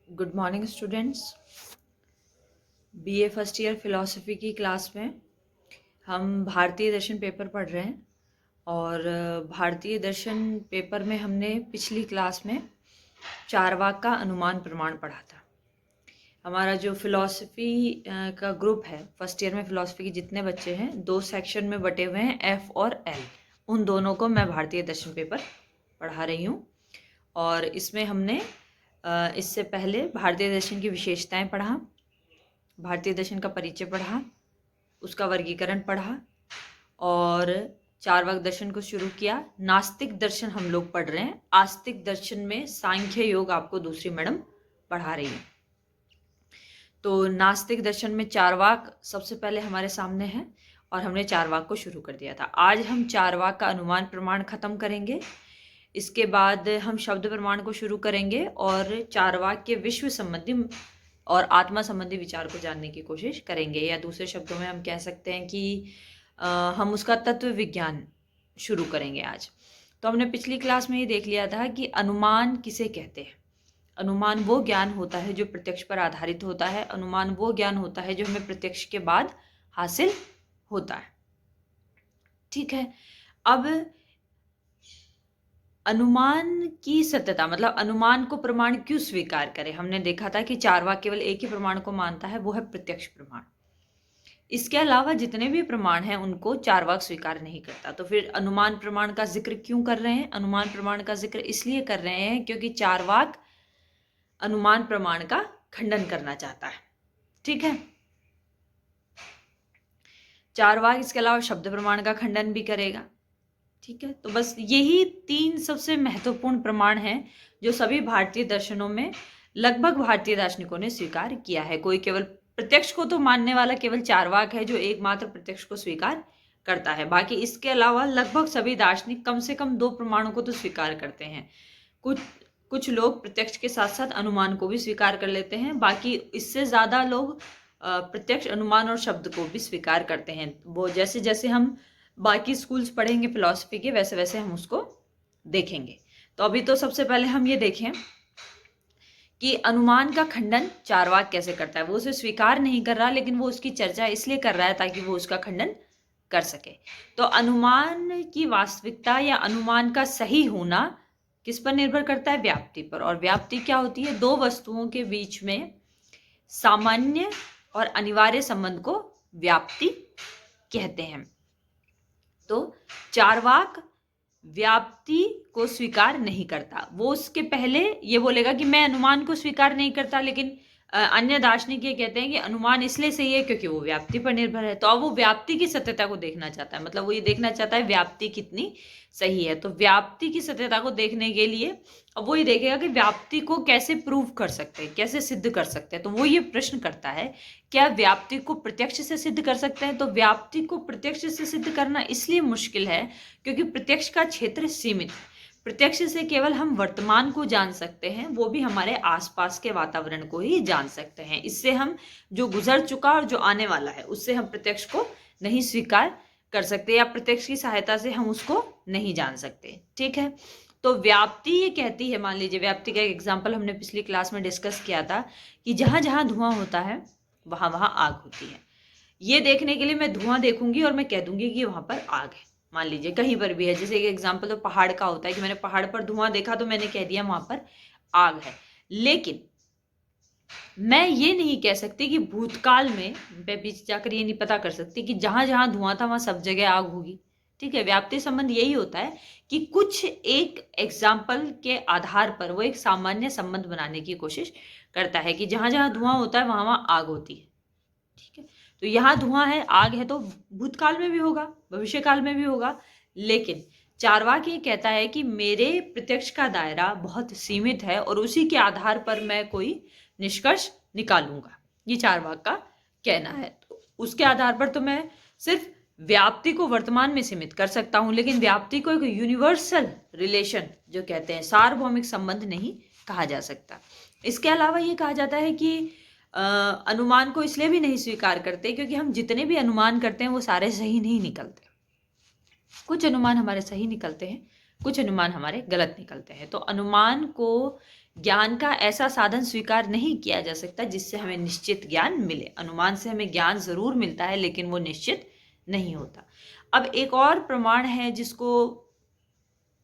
Good morning students. BA first year philosophy की class में हम भारतीय दर्शन पेपर पढ़ रहे हैं और भारतीय दर्शन पेपर में हमने पिछली क्लास में चारवाक का अनुमान प्रमाण पढ़ा था। हमारा जो फिलॉसफी का ग्रुप है, फर्स्ट ईयर में फिलॉसफी के जितने बच्चे हैं, दो सेक्शन में बटे हुए हैं, एफ और एल। उन दोनों को मैं भारतीय दर्शन पेपर पढ़ा रही हूँ और इसमें हमने इससे पहले भारतीय दर्शन की विशेषताएं पढ़ा, भारतीय दर्शन का परिचय पढ़ा, उसका वर्गीकरण पढ़ा और चारवाक दर्शन को शुरू किया। नास्तिक दर्शन हम लोग पढ़ रहे हैं। आस्तिक दर्शन में सांख्य योग आपको दूसरी मैडम पढ़ा रही है। तो नास्तिक दर्शन में चारवाक सबसे पहले हमारे सामने है और हमने चारवाक को शुरू कर दिया था। आज हम चारवाक का अनुमान प्रमाण खत्म करेंगे। इसके बाद हम शब्द प्रमाण को शुरू करेंगे और चारवाक के विश्व संबंधी और आत्मा संबंधी विचार को जानने की कोशिश करेंगे, या दूसरे शब्दों में हम कह सकते हैं कि हम उसका तत्व विज्ञान शुरू करेंगे आज। तो हमने पिछली क्लास में ये देख लिया था कि अनुमान किसे कहते हैं। अनुमान वो ज्ञान होता है जो प्रत्यक्ष पर आधारित होता है। अनुमान वो ज्ञान होता है जो हमें प्रत्यक्ष के बाद हासिल होता है। ठीक है। अब अनुमान की सत्यता मतलब अनुमान को प्रमाण क्यों स्वीकार करें। हमने देखा था कि चारवाक केवल एक ही प्रमाण को मानता है, वो है प्रत्यक्ष प्रमाण। इसके अलावा जितने भी प्रमाण हैं उनको चारवाक स्वीकार नहीं करता। तो फिर अनुमान प्रमाण का जिक्र क्यों कर रहे हैं। अनुमान प्रमाण का जिक्र इसलिए कर रहे हैं क्योंकि चारवाक अनुमान प्रमाण का खंडन करना चाहता है। ठीक है। चारवाक इसके अलावा शब्द प्रमाण का खंडन भी करेगा। ठीक है। तो बस यही तीन सबसे महत्वपूर्ण प्रमाण हैं जो सभी भारतीय दर्शनों में लगभग भारतीय दार्शनिकों ने स्वीकार किया है। कोई केवल प्रत्यक्ष को तो मानने वाला केवल चारवाक है जो एकमात्र प्रत्यक्ष को स्वीकार करता है। बाकी इसके अलावा लगभग सभी दार्शनिक कम से कम दो प्रमाणों को तो स्वीकार करते हैं। कुछ लोग प्रत्यक्ष के साथ साथ अनुमान को भी स्वीकार कर लेते हैं। बाकी इससे ज्यादा लोग प्रत्यक्ष, अनुमान और शब्द को भी स्वीकार करते हैं। वो जैसे जैसे हम बाकी स्कूल्स पढ़ेंगे फिलॉसफी के, वैसे वैसे हम उसको देखेंगे। तो अभी तो सबसे पहले हम ये देखें कि अनुमान का खंडन चारवाक कैसे करता है। वो उसे स्वीकार नहीं कर रहा, लेकिन वो उसकी चर्चा इसलिए कर रहा है ताकि वो उसका खंडन कर सके। तो अनुमान की वास्तविकता या अनुमान का सही होना किस पर निर्भर करता है। व्याप्ति पर। और व्याप्ति क्या होती है। दो वस्तुओं के बीच में सामान्य और अनिवार्य संबंध को व्याप्ति कहते हैं। तो चारवाक व्याप्ति को स्वीकार नहीं करता। वो उसके पहले ये बोलेगा कि मैं अनुमान को स्वीकार नहीं करता, लेकिन अन्य दार्शनिक ये कहते हैं कि अनुमान इसलिए सही है क्योंकि वो व्याप्ति पर निर्भर है। तो अब वो व्याप्ति की सत्यता को देखना चाहता है, मतलब वो ये देखना चाहता है व्याप्ति कितनी सही है। तो व्याप्ति की सत्यता को देखने के लिए अब वो ये देखेगा कि व्याप्ति को कैसे प्रूव कर सकते हैं, कैसे सिद्ध कर सकते हैं। तो वो ये प्रश्न करता है, क्या व्याप्ति को प्रत्यक्ष से सिद्ध कर सकते हैं। तो व्याप्ति को प्रत्यक्ष से सिद्ध करना इसलिए मुश्किल है क्योंकि प्रत्यक्ष का क्षेत्र सीमित है। प्रत्यक्ष से केवल हम वर्तमान को जान सकते हैं, वो भी हमारे आसपास के वातावरण को ही जान सकते हैं। इससे हम जो गुजर चुका और जो आने वाला है उससे हम प्रत्यक्ष को नहीं स्वीकार कर सकते, या प्रत्यक्ष की सहायता से हम उसको नहीं जान सकते। ठीक है। तो व्याप्ति ये कहती है, मान लीजिए व्याप्ति का एक एग्जाम्पल हमने पिछली क्लास में डिस्कस किया था कि जहां जहां धुआं होता है वहां वहां आग होती है। ये देखने के लिए मैं धुआं देखूंगी और मैं कह दूंगी कि वहां पर आग है। मान लीजिए कहीं पर भी है, जैसे एक एग्जाम्पल तो पहाड़ का होता है कि मैंने पहाड़ पर धुआं देखा तो मैंने कह दिया वहां पर आग है। लेकिन मैं ये नहीं कह सकती कि भूतकाल में मैं बीच जाकर ये नहीं पता कर सकती कि जहां जहां धुआं था वहां सब जगह आग होगी। ठीक है। व्याप्ति संबंध यही होता है कि कुछ एक एग्जाम्पल के आधार पर वो एक सामान्य संबंध बनाने की कोशिश करता है कि जहां जहां धुआं होता है वहां वहां आग होती है। ठीक है। तो यहाँ धुआं है, आग है, तो भूतकाल में भी होगा, भविष्य काल में भी होगा। लेकिन चारवाक ये कहता है कि मेरे प्रत्यक्ष का दायरा बहुत सीमित है और उसी के आधार पर मैं कोई निष्कर्ष निकालूंगा। ये चारवाक का कहना है। तो उसके आधार पर तो मैं सिर्फ व्याप्ति को वर्तमान में सीमित कर सकता हूं, लेकिन व्याप्ति को एक यूनिवर्सल रिलेशन जो कहते हैं, सार्वभौमिक संबंध नहीं कहा जा सकता। इसके अलावा ये कहा जाता है कि अनुमान को इसलिए भी नहीं स्वीकार करते क्योंकि हम जितने भी अनुमान करते हैं वो सारे सही नहीं निकलते। कुछ अनुमान हमारे सही निकलते हैं, कुछ अनुमान हमारे गलत निकलते हैं। तो अनुमान को ज्ञान का ऐसा साधन स्वीकार नहीं किया जा सकता जिससे हमें निश्चित ज्ञान मिले। अनुमान से हमें ज्ञान जरूर मिलता है लेकिन वो निश्चित नहीं होता। अब एक और प्रमाण है जिसको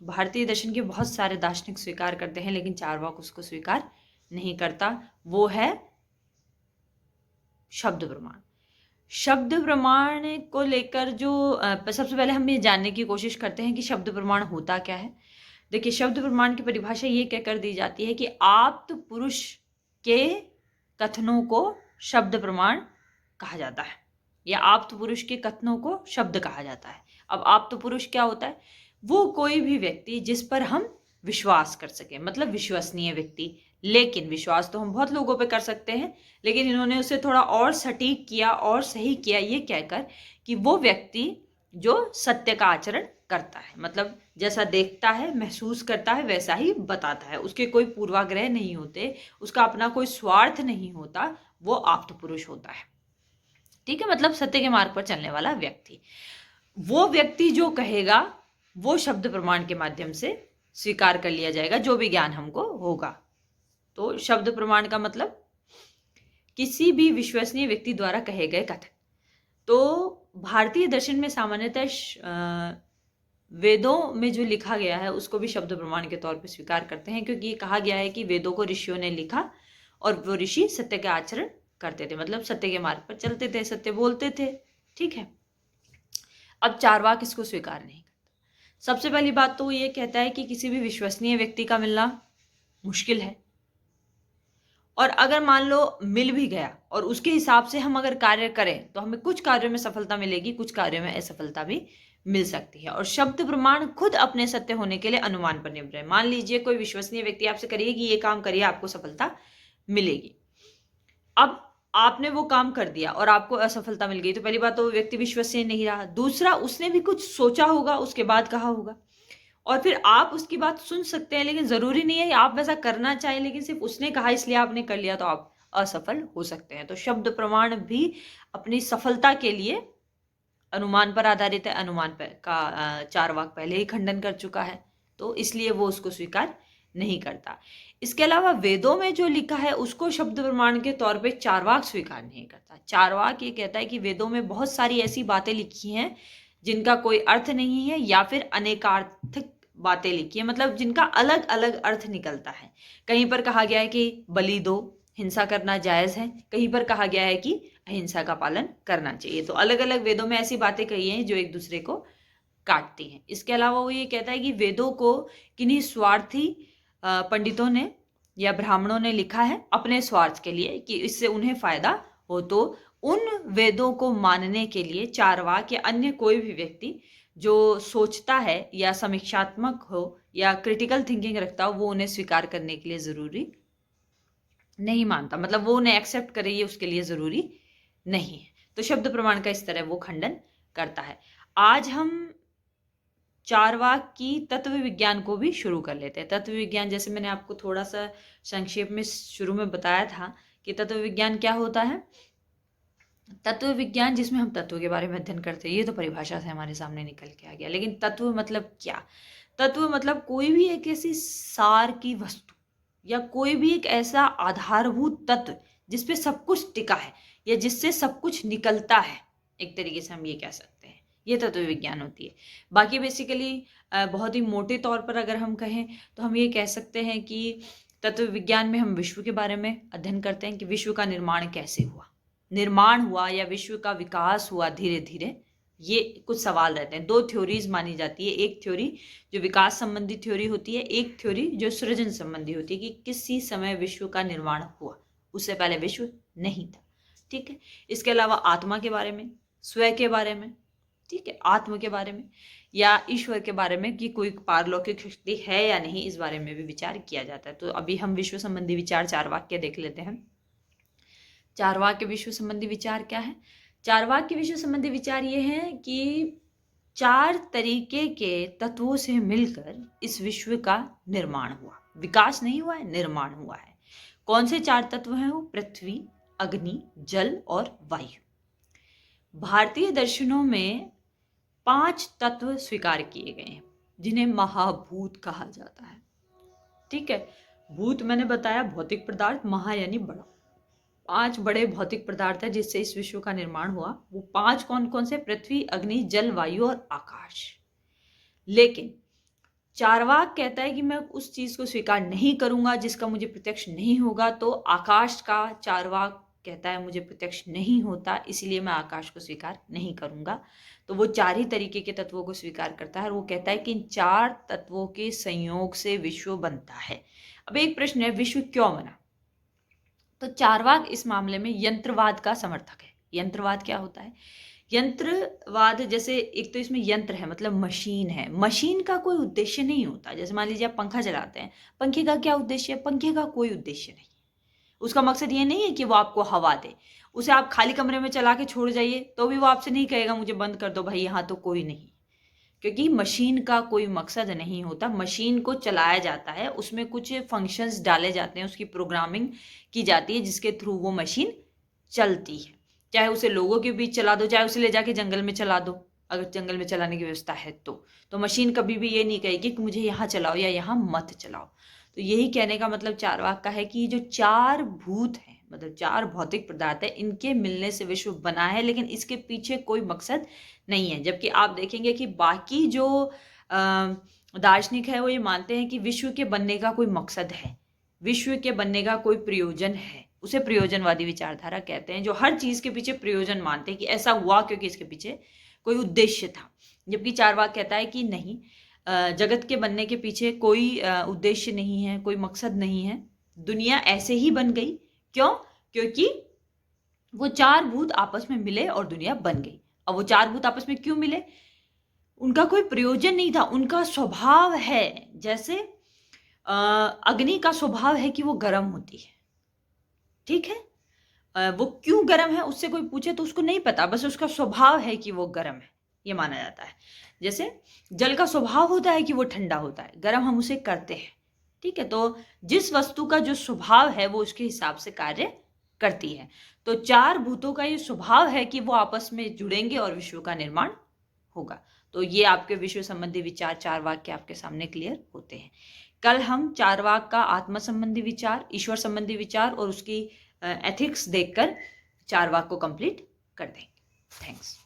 भारतीय दर्शन के बहुत सारे दार्शनिक स्वीकार करते हैं लेकिन चारवाक उसको स्वीकार नहीं करता, वो है शब्द प्रमाण। शब्द प्रमाण को लेकर जो सबसे पहले हम ये जानने की कोशिश करते हैं कि शब्द प्रमाण होता क्या है। देखिए, शब्द प्रमाण की परिभाषा ये कहकर दी जाती है कि आप्त पुरुष के कथनों को शब्द प्रमाण कहा जाता है, या आप्त पुरुष के कथनों को शब्द कहा जाता है। अब आप्त पुरुष क्या होता है? वो कोई भी व्यक्ति जिस पर हम विश्वास कर सके, मतलब विश्वसनीय व्यक्ति। लेकिन विश्वास तो हम बहुत लोगों पे कर सकते हैं, लेकिन इन्होंने उसे थोड़ा और सटीक किया और सही किया ये कहकर कि वो व्यक्ति जो सत्य का आचरण करता है, मतलब जैसा देखता है, महसूस करता है, वैसा ही बताता है, उसके कोई पूर्वाग्रह नहीं होते, उसका अपना कोई स्वार्थ नहीं होता, वो आप्त पुरुष होता है। ठीक है, मतलब सत्य के मार्ग पर चलने वाला व्यक्ति। वो व्यक्ति जो कहेगा वो शब्द प्रमाण के माध्यम से स्वीकार कर लिया जाएगा, जो भी ज्ञान हमको होगा। तो शब्द प्रमाण का मतलब किसी भी विश्वसनीय व्यक्ति द्वारा कहे गए कथन। तो भारतीय दर्शन में सामान्यतः वेदों में जो लिखा गया है उसको भी शब्द प्रमाण के तौर पर स्वीकार करते हैं, क्योंकि ये कहा गया है कि वेदों को ऋषियों ने लिखा और वो ऋषि सत्य का आचरण करते थे, मतलब सत्य के मार्ग पर चलते थे, सत्य बोलते थे। ठीक है, अब चारवाक इसको स्वीकार नहीं करता। सबसे पहली बात तो ये कहता है कि किसी भी विश्वसनीय व्यक्ति का मिलना मुश्किल है, और अगर मान लो मिल भी गया और उसके हिसाब से हम अगर कार्य करें तो हमें कुछ कार्यों में सफलता मिलेगी, कुछ कार्यों में असफलता भी मिल सकती है। और शब्द प्रमाण खुद अपने सत्य होने के लिए अनुमान पर निर्भर है। मान लीजिए कोई विश्वसनीय व्यक्ति आपसे करिए कि ये काम करिए, आपको सफलता मिलेगी। अब आपने वो काम कर दिया और आपको असफलता मिल गई, तो पहली बात तो वो व्यक्ति विश्वसनीय नहीं रहा। दूसरा, उसने भी कुछ सोचा होगा, उसके बाद कहा होगा, और फिर आप उसकी बात सुन सकते हैं लेकिन जरूरी नहीं है आप वैसा करना चाहें, लेकिन सिर्फ उसने कहा इसलिए आपने कर लिया तो आप असफल हो सकते हैं। तो शब्द प्रमाण भी अपनी सफलता के लिए अनुमान पर आधारित है। अनुमान पर का चारवाक पहले ही खंडन कर चुका है, तो इसलिए वो उसको स्वीकार नहीं करता। इसके अलावा वेदों में जो लिखा है उसको शब्द प्रमाण के तौर पे चारवाक स्वीकार नहीं करता। चारवाक ये कहता है कि वेदों में बहुत सारी ऐसी बातें लिखी हैं जिनका कोई अर्थ नहीं है, या फिर अनेकार्थक बातें लिखी है, मतलब जिनका अलग अलग अर्थ निकलता है। कहीं पर कहा गया है कि बलि दो, हिंसा करना जायज है, कहीं पर कहा गया है कि अहिंसा का पालन करना चाहिए। तो अलग अलग वेदों में ऐसी बातें कही हैं जो एक दूसरे को काटती हैं। इसके अलावा वो ये कहता है कि वेदों को किन्हीं स्वार्थी पंडितों ने या ब्राह्मणों ने लिखा है अपने स्वार्थ के लिए कि इससे उन्हें फायदा हो, तो उन वेदों को मानने के लिए चारवाक या अन्य कोई भी व्यक्ति जो सोचता है या समीक्षात्मक हो या क्रिटिकल थिंकिंग रखता हो, वो उन्हें स्वीकार करने के लिए जरूरी नहीं मानता, मतलब वो उन्हें एक्सेप्ट करे ये उसके लिए जरूरी नहीं है। तो शब्द प्रमाण का इस तरह वो खंडन करता है। आज हम चारवाक की तत्व विज्ञान को भी शुरू कर लेते हैं। तत्व विज्ञान, जैसे मैंने आपको थोड़ा सा संक्षेप में शुरू में बताया था कि तत्व विज्ञान क्या होता है। तत्व विज्ञान जिसमें हम तत्व के बारे में अध्ययन करते हैं, ये तो परिभाषा से हमारे सामने निकल के आ गया, लेकिन तत्व मतलब क्या? तत्व मतलब कोई भी एक ऐसी सार की वस्तु या कोई भी एक ऐसा आधारभूत तत्व जिसपे सब कुछ टिका है या जिससे सब कुछ निकलता है, एक तरीके से हम ये कह सकते हैं, ये तत्व विज्ञान होती है। बाकी बेसिकली बहुत ही मोटे तौर पर अगर हम कहें तो हम ये कह सकते हैं कि तत्व विज्ञान में हम विश्व के बारे में अध्ययन करते हैं कि विश्व का निर्माण कैसे हुआ, निर्माण हुआ या विश्व का विकास हुआ धीरे धीरे, ये कुछ सवाल रहते हैं। दो थ्योरीज मानी जाती है, एक थ्योरी जो विकास संबंधी थ्योरी होती है, एक थ्योरी जो सृजन संबंधी होती है कि किसी समय विश्व का निर्माण हुआ, उससे पहले विश्व नहीं था। ठीक है, इसके अलावा आत्मा के बारे में, स्वयं के बारे में, ठीक है, आत्म के बारे में या ईश्वर के बारे में कि कोई पारलौकिक शक्ति है या नहीं, इस बारे में भी विचार किया जाता है। तो अभी हम विश्व संबंधी विचार चारवाक के देख लेते हैं। चारवाक के विश्व संबंधी विचार क्या है? चारवाक के विश्व संबंधी विचार ये है कि चार तरीके के तत्वों से मिलकर इस विश्व का निर्माण हुआ, विकास नहीं हुआ है, निर्माण हुआ है। कौन से चार तत्व हैं वो? पृथ्वी, अग्नि, जल और वायु। भारतीय दर्शनों में 5 तत्व स्वीकार किए गए हैं। जिन्हें महाभूत कहा जाता है। ठीक है, भूत मैंने बताया भौतिक पदार्थ, महा यानी बड़ा। 5 बड़े भौतिक पदार्थ है जिससे इस विश्व का निर्माण हुआ। वो 5 कौन कौन से? पृथ्वी, अग्नि, जल, वायु और आकाश। लेकिन चार्वाक कहता है कि मैं उस चीज को स्वीकार नहीं करूंगा जिसका मुझे प्रत्यक्ष नहीं होगा। तो आकाश का चार्वाक कहता है मुझे प्रत्यक्ष नहीं होता, इसलिए मैं आकाश को स्वीकार नहीं करूंगा। तो वो 4 ही तरीके के तत्वों को स्वीकार करता है और वो कहता है कि इन 4 तत्वों के संयोग से विश्व बनता है। अब एक प्रश्न है, विश्व क्यों बना? तो चार्वाक इस मामले में यंत्रवाद का समर्थक है। यंत्रवाद क्या होता है? यंत्रवाद, जैसे एक तो इसमें यंत्र है मतलब मशीन है, मशीन का कोई उद्देश्य नहीं होता। जैसे मान लीजिए आप पंखा चलाते हैं, पंखे का क्या उद्देश्य है? पंखे का कोई उद्देश्य नहीं। उसका मकसद ये नहीं है कि वो आपको हवा दे। उसे आप खाली कमरे में चला के छोड़ जाइए तो भी वो आपसे नहीं कहेगा मुझे बंद कर दो भाई, यहाँ तो कोई नहीं। क्योंकि मशीन का कोई मकसद नहीं होता। मशीन को चलाया जाता है, उसमें कुछ फंक्शंस डाले जाते हैं, उसकी प्रोग्रामिंग की जाती है जिसके थ्रू वो मशीन चलती है। चाहे उसे लोगों के बीच चला दो, चाहे उसे ले जाके जंगल में चला दो, अगर जंगल में चलाने की व्यवस्था है तो मशीन कभी भी ये नहीं कहेगी कि मुझे यहाँ चलाओ या यहाँ मत चलाओ। तो यही कहने का मतलब चार्वाक का है कि जो 4 भूत हैं, मतलब 4 भौतिक पदार्थ है, इनके मिलने से विश्व बना है, लेकिन इसके पीछे कोई मकसद नहीं है। जबकि आप देखेंगे कि बाकी जो दार्शनिक है वो ये मानते हैं कि विश्व के बनने का कोई मकसद है, विश्व के बनने का कोई प्रयोजन है। उसे प्रयोजनवादी विचारधारा कहते हैं, जो हर चीज के पीछे प्रयोजन मानते हैं कि ऐसा हुआ क्योंकि इसके पीछे कोई उद्देश्य था। जबकि चार्वाक कहता है कि नहीं, जगत के बनने के पीछे कोई उद्देश्य नहीं है, कोई मकसद नहीं है, दुनिया ऐसे ही बन गई। क्यों? क्योंकि वो 4 भूत आपस में मिले और दुनिया बन गई। अब वो 4 भूत आपस में क्यों मिले? उनका कोई प्रयोजन नहीं था, उनका स्वभाव है। जैसे अग्नि का स्वभाव है कि वो गर्म होती है, ठीक है। वो क्यों गर्म है उससे कोई पूछे तो उसको नहीं पता, बस उसका स्वभाव है कि वो गर्म है, ये माना जाता है। जैसे जल का स्वभाव होता है कि वो ठंडा होता है, गर्म हम उसे करते हैं, ठीक है। तो जिस वस्तु का जो स्वभाव है वो उसके हिसाब से कार्य करती है। तो 4 भूतों का ये स्वभाव है कि वो आपस में जुड़ेंगे और विश्व का निर्माण होगा। तो ये आपके विश्व संबंधी विचार चार्वाक के आपके सामने क्लियर होते हैं। कल हम चार्वाक का आत्मा संबंधी विचार, ईश्वर संबंधी विचार और उसकी एथिक्स देखकर चार्वाक को कंप्लीट कर देंगे। थैंक्स।